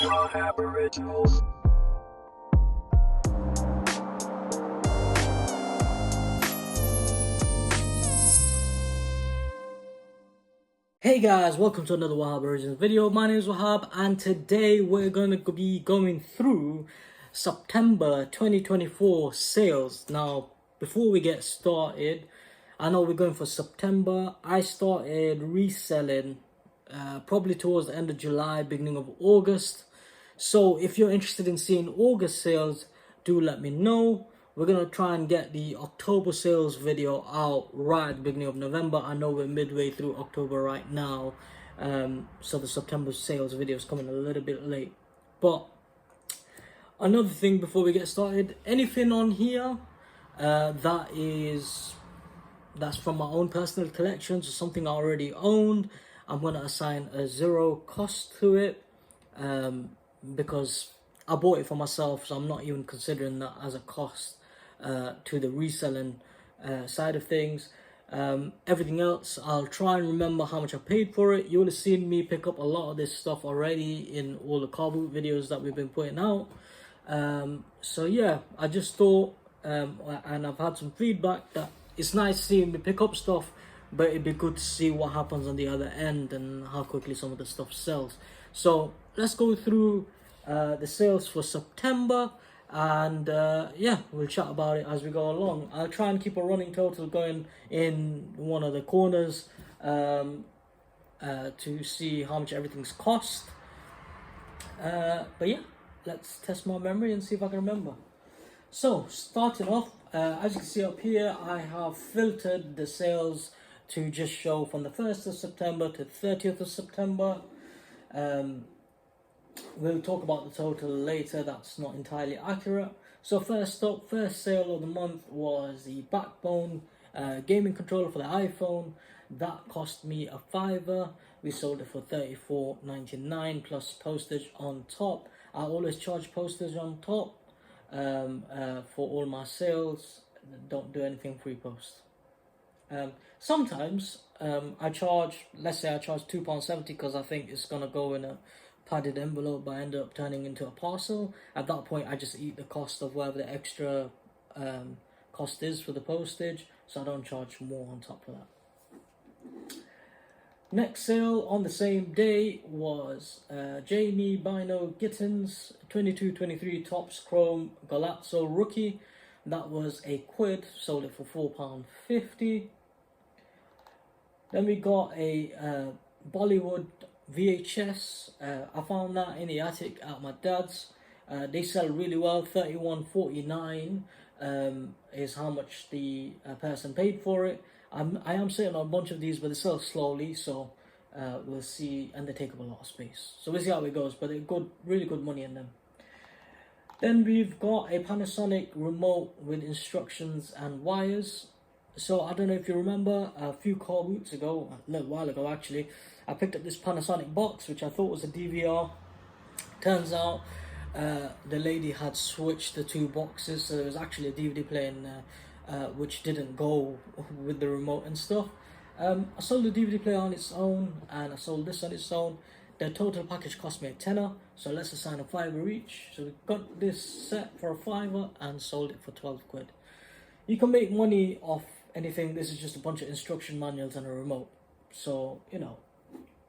Aboriginals. Hey guys, welcome to another Wahab Origins video. My name is Wahab and today we're going to be going through September 2024 sales. Now, before we get started, I know we're going for September. I started reselling probably towards the end of July, beginning of August. So if you're interested in seeing August sales, do let me know. We're going to try and get the October sales video out right at the beginning of November. I know we're midway through October right now. So the September sales video is coming a little bit late. But another thing before we get started, anything on here that's from my own personal collections or something I already owned, I'm going to assign a 0 cost to it. Because I bought it for myself, so I'm not even considering that as a cost to the reselling side of things. Everything else, I'll try and remember how much I paid for it. You would have seen me pick up a lot of this stuff already in all the car boot videos that we've been putting out. So yeah, I just thought, and I've had some feedback that it's nice seeing me pick up stuff, but it'd be good to see what happens on the other end and how quickly some of the stuff sells. So let's go through the sales for September, and yeah, we'll chat about it as we go along. I'll try and keep a running total going in one of the corners to see how much everything's cost. But yeah, let's test my memory and see if I can remember. So starting off, as you can see up here, I have filtered the sales to just show from the 1st of September to the 30th of September. We'll talk about the total later, that's not entirely accurate. So first up, first sale of the month was the Backbone gaming controller for the iPhone. That cost me a £5. We sold it for $34.99 plus postage on top. I always charge postage on top for all my sales. Don't do anything free post. Sometimes I charge, let's say I charge £2.70 because I think it's gonna go in a padded envelope, but I end up turning into a parcel. At that point, I just eat the cost of whatever the extra cost is for the postage, so I don't charge more on top of that. Next sale on the same day was Jamie Bino Gittins 2223 Topps Chrome Galazzo Rookie. That was £1, sold it for £4.50. Then we got a Bollywood VHS. I found that in the attic at my dad's. They sell really well. $31.49 is how much the person paid for it. I am sitting on a bunch of these, but they sell slowly, so we'll see, and they take up a lot of space. So we'll see how it goes, but they're good, really good money in them. Then we've got a Panasonic remote with instructions and wires. So I don't know if you remember, a few car boots ago, a little while ago actually, I picked up this Panasonic box, which I thought was a DVR. Turns out the lady had switched the two boxes, so there was actually a DVD player in there, which didn't go with the remote and stuff. I sold the DVD player on its own, and I sold this on its own. The total package cost me a tenner, so let's assign a £5 each. So we got this set for a £5 and sold it for £12. You can make money off anything. This is just a bunch of instruction manuals and a remote, so you know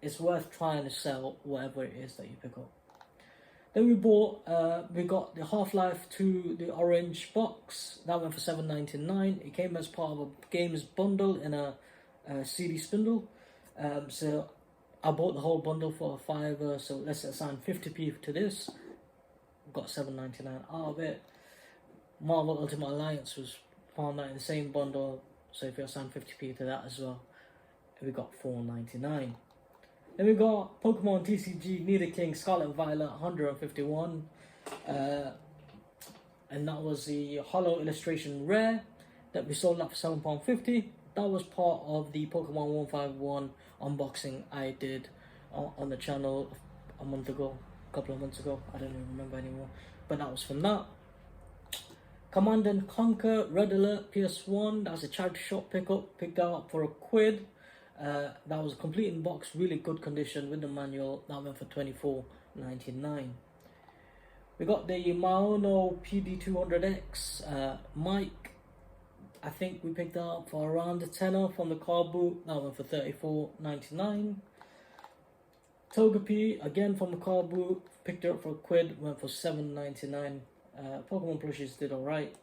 it's worth trying to sell whatever it is that you pick up. Then we got the Half-Life 2, the orange box. That went for $7.99. It came as part of a games bundle in a CD spindle. So I bought the whole bundle for a £5. So let's assign 50p to this. Got $7.99 out of it. Marvel Ultimate Alliance was found that in the same bundle. So if you assign 50p to that as well, we got $4.99. Then we got Pokemon TCG Nidoking Scarlet Violet 151. And that was the Hollow Illustration Rare that we sold that for £7.50. That was part of the Pokemon 151 unboxing I did on the channel a month ago, a couple of months ago. I don't even remember anymore. But that was from that. Command and Conquer Red Alert PS1. That's a charity shop pickup. Picked that up for £1. That was a complete in box, really good condition with the manual. That went for $24.99. We got the Maono PD200X mic. I think we picked that up for around a tenner from the car boot. That went for $34.99. Togepi, again from the car boot, picked it up for a quid, went for $7.99. Pokemon plushies did alright.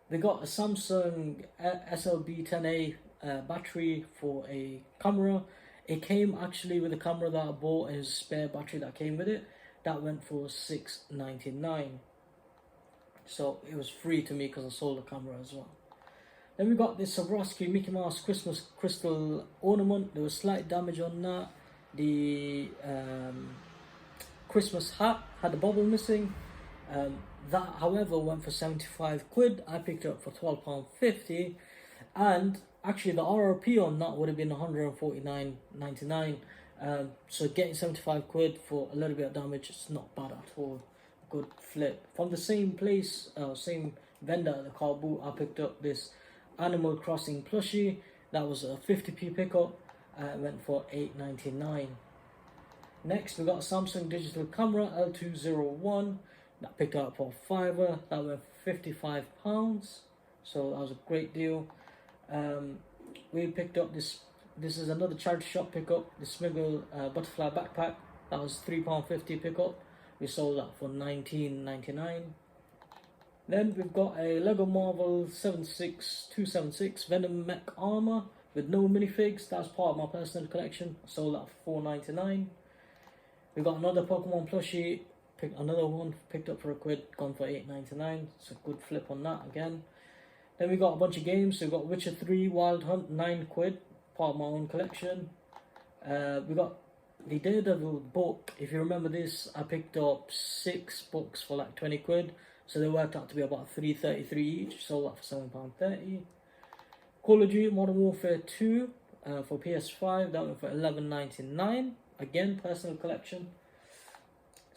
We got a Samsung SLB10A battery for a camera. It came actually with the camera that I bought and a spare battery that came with it. That went for $6.99. So it was free to me because I sold the camera as well. Then we got this Swarovski Mickey Mouse Christmas crystal ornament. There was slight damage on that. The Christmas hat had a bubble missing. That, however, went for 75 quid. I picked it up for £12.50. And actually, the RRP on that would have been £149.99. So getting 75 quid for a little bit of damage, it's not bad at all. Good flip. From the same place, same vendor at the car boot, I picked up this Animal Crossing plushie. That was a 50p pickup. It went for $8.99. Next, we got a Samsung digital camera L201. That picked up for £5. That went for £55. So that was a great deal. We picked up this. This is another charity shop pickup. The Smiggle butterfly backpack. That was £3.50 pickup. We sold that for $19.99. Then we've got a Lego Marvel 276 Venom Mech armor with no minifigs. That's part of my personal collection. I sold that for $4.99. We got another Pokemon plushie. Another one picked up for a quid, gone for $8.99. It's a good flip on that again. Then we got a bunch of games. So we got Witcher 3 Wild Hunt, 9 quid, part of my own collection. We got the Daredevil book. If you remember this, I picked up 6 books for like 20 quid. So they worked out to be about $3.33 each. Sold that for £7.30. Call of Duty Modern Warfare 2 for PS5. That went for $11.99. Again, personal collection.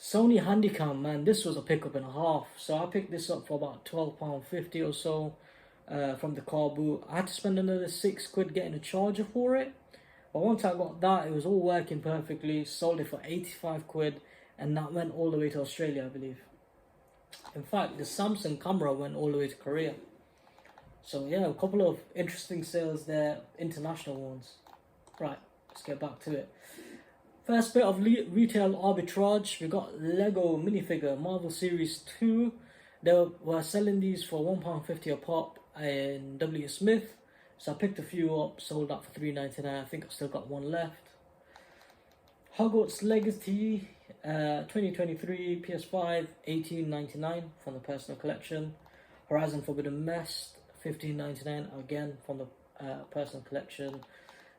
Sony Handycam, man, this was a pickup and a half. So I picked this up for about £12.50 or so from the car boot. I had to spend another 6 quid getting a charger for it. But once I got that, it was all working perfectly. Sold it for 85 quid, and that went all the way to Australia, I believe. In fact, the Samsung camera went all the way to Korea. So yeah, a couple of interesting sales there, international ones. Right, let's get back to it. First bit of retail arbitrage. We got Lego minifigure Marvel Series 2. They were selling these for £1.50 a pop in W. Smith. So I picked a few up, sold that for $3.99. I think I've still got one left. Hogwarts Legacy 2023 PS5 $18.99 from the personal collection. Horizon Forbidden West $15.99 again from the personal collection.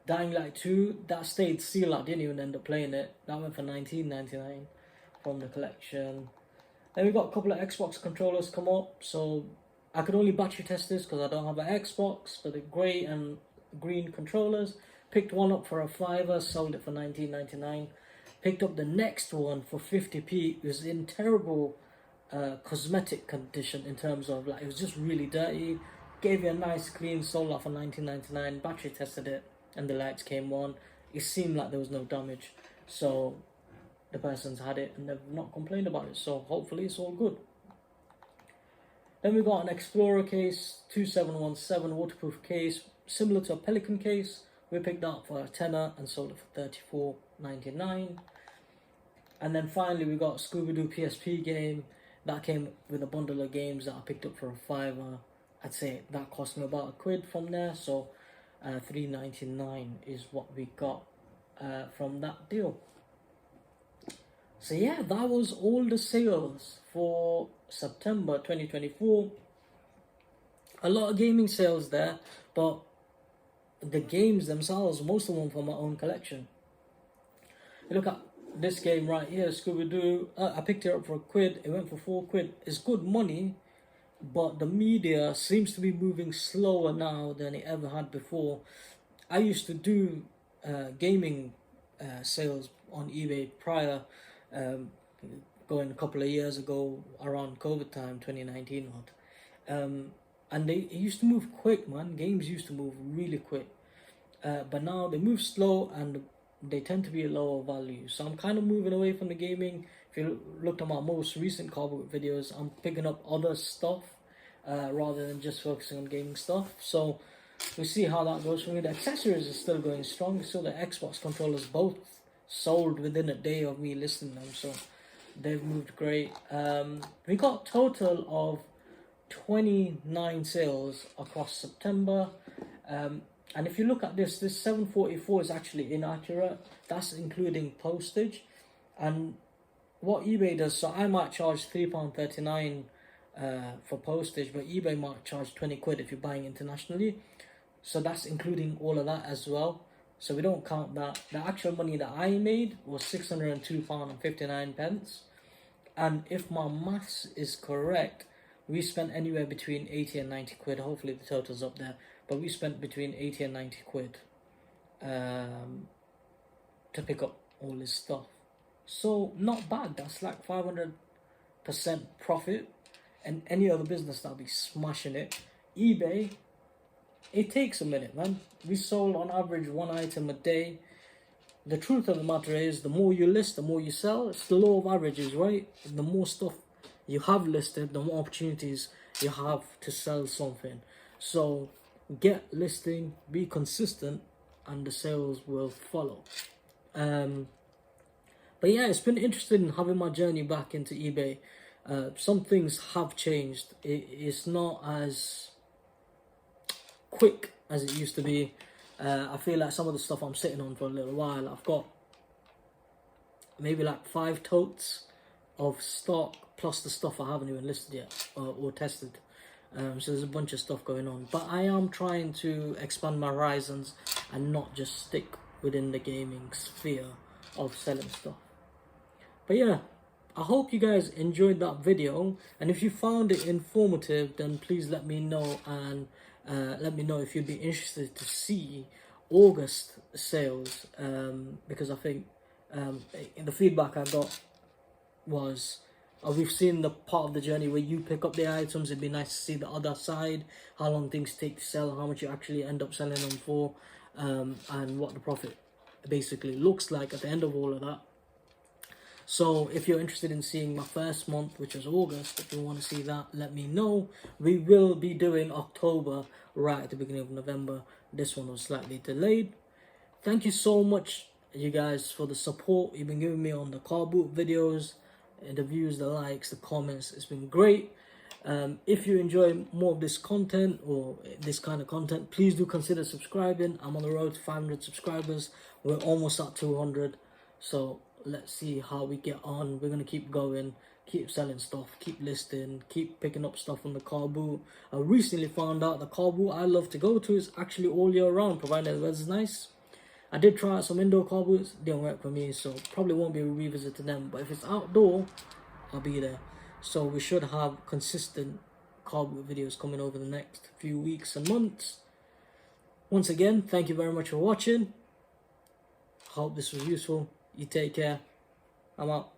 Dying Light 2, that stayed sealed. I didn't even end up playing it. That went for $19.99 from the collection. Then we got a couple of Xbox controllers come up. So I could only battery test this because I don't have an Xbox. But the grey and green controllers. Picked one up for a £5, sold it for $19.99. Picked up the next one for 50p. It was in terrible cosmetic condition in terms of like it was just really dirty. Gave it a nice clean, sold that for $19.99. Battery tested it and the lights came on. It seemed like there was no damage. So the person's had it and they've not complained about it. So hopefully it's all good. Then we got an Explorer case, 2717 waterproof case, similar to a Pelican case. We picked that up for a tenner and sold it for $34.99. And then finally we got a Scooby-Doo PSP game. That came with a bundle of games that I picked up for a £5. I'd say that cost me about a quid from there. So $3.99 is what we got from that deal. So yeah, that was all the sales for September 2024. A lot of gaming sales there, but the games themselves, most of them from my own collection. You look at this game right here, Scooby-Doo. I picked it up for a quid. It went for 4 quid. It's good money, but the media seems to be moving slower now than it ever had before. I used to do gaming sales on eBay prior, going a couple of years ago around COVID time, 2019 odd. And it used to move quick, man. Games used to move really quick. but now they move slow and they tend to be a lower value. So I'm kind of moving away from the gaming. If you looked at my most recent car boot videos, I'm picking up other stuff rather than just focusing on gaming stuff. So we'll see how that goes for me. The accessories are still going strong. So the Xbox controllers both sold within a day of me listing them. So they've moved great. We got a total of 29 sales across September. And if you look at this 744 is actually inaccurate. That's including postage. And what eBay does, so I might charge £3.39 for postage, but eBay might charge 20 quid if you're buying internationally. So that's including all of that as well. So we don't count that. The actual money that I made was £602.59. And if my maths is correct, we spent anywhere between 80 and 90 quid. Hopefully the total's up there. But we spent between 80 and 90 quid to pick up all this stuff. So not bad. That's like 500% profit. And any other business that'll be smashing it. eBay, it takes a minute, man. We sold on average one item a day. The truth of the matter is, the more you list, the more you sell. It's the law of averages, right? The more stuff you have listed, the more opportunities you have to sell something. So get listing, be consistent, and the sales will follow. But yeah, it's been interesting having my journey back into eBay. Some things have changed. It's not as quick as it used to be. I feel like some of the stuff I'm sitting on for a little while, I've got maybe like 5 totes of stock plus the stuff I haven't even listed yet or tested. So there's a bunch of stuff going on, but I am trying to expand my horizons and not just stick within the gaming sphere of selling stuff. But yeah, I hope you guys enjoyed that video, and if you found it informative, then please let me know, and let me know if you'd be interested to see August sales, because I think the feedback I got was we've seen the part of the journey where you pick up the items. It'd be nice to see the other side, how long things take to sell, how much you actually end up selling them for, and what the profit basically looks like at the end of all of that. So if you're interested in seeing my first month, which is August, if you want to see that, let me know. We will be doing October right at the beginning of November. This one was slightly delayed. Thank you so much, you guys, for the support you've been giving me on the car boot videos, the views, the likes, the comments. It's been great. If you enjoy more of this content or this kind of content, please do consider subscribing. I'm on the road to 500 subscribers. We're almost at 200. So let's see how we get on. We're going to keep going, keep selling stuff, keep listing, keep picking up stuff on the car boot. I recently found out the car boot I love to go to is actually all year round, provided the weather's nice. I did try out some indoor car boots, didn't work for me, so probably won't be revisiting them. But if it's outdoor, I'll be there. So we should have consistent car boot videos coming over the next few weeks and months. Once again, thank you very much for watching. Hope this was useful. You take care. I'm out.